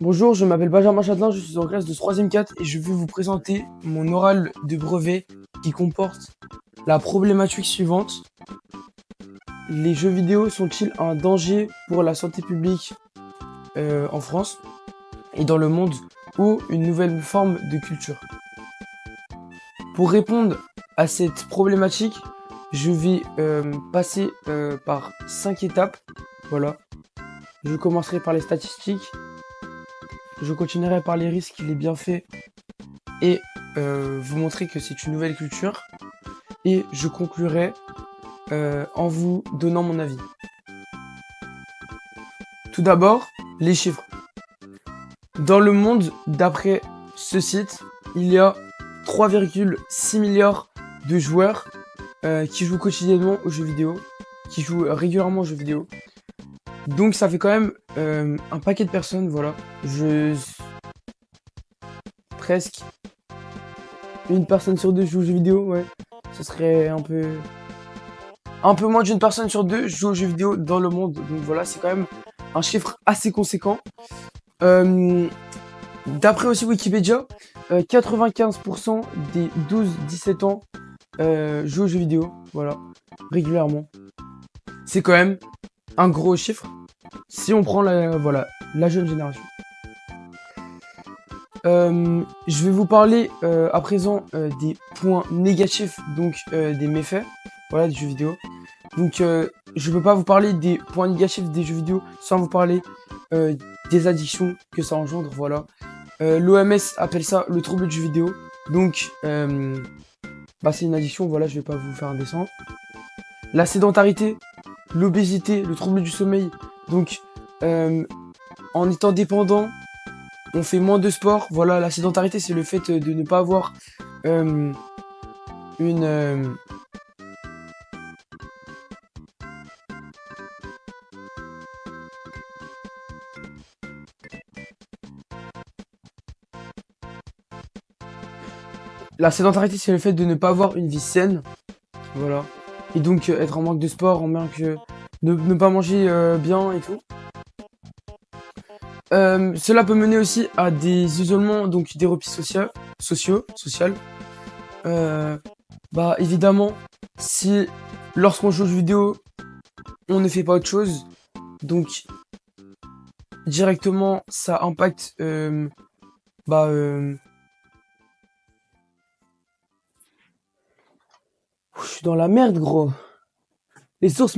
Bonjour, je m'appelle Benjamin Châtelain, je suis en classe de 3e 4 et je vais vous présenter mon oral de brevet qui comporte la problématique suivante. Les jeux vidéo sont-ils un danger pour la santé publique en France et dans le monde ou une nouvelle forme de culture? Pour répondre à cette problématique, je vais passer par 5 étapes. Voilà. Je commencerai par les statistiques, je continuerai par les risques, les bienfaits et vous montrer que c'est une nouvelle culture. Et je conclurai en vous donnant mon avis. Tout d'abord, les chiffres. Dans le monde, d'après ce site, il y a 3,6 milliards de joueurs qui jouent quotidiennement aux jeux vidéo, qui jouent régulièrement aux jeux vidéo. Donc ça fait quand même un paquet de personnes, voilà. Presque une personne sur deux joue aux jeux vidéo, ouais. Ce serait un peu moins d'une personne sur deux joue aux jeux vidéo dans le monde. Donc voilà, c'est quand même un chiffre assez conséquent. D'après aussi Wikipédia, 95% des 12-17 ans jouent aux jeux vidéo, voilà, régulièrement. C'est quand même un gros chiffre si on prend voilà, la jeune génération. Je vais vous parler à présent des points négatifs, donc des méfaits, voilà, des jeux vidéo. Donc je ne peux pas vous parler des points négatifs des jeux vidéo sans vous parler des addictions que ça engendre, voilà. L'OMS appelle ça le trouble du jeu vidéo. Donc c'est une addiction, voilà, je vais pas vous faire un dessin. La sédentarité, l'obésité, le trouble du sommeil. Donc en étant dépendant, on fait moins de sport. Voilà, la sédentarité, c'est le fait de ne pas avoir une la sédentarité, c'est le fait de ne pas avoir une vie saine. Voilà. Et donc être en manque de sport, en manque ne pas manger bien et tout. Cela peut mener aussi à des isolements, donc des replis sociaux. Évidemment, si lorsqu'on joue aux jeux vidéo, on ne fait pas autre chose, donc directement ça impacte je suis dans la merde, gros. Les sources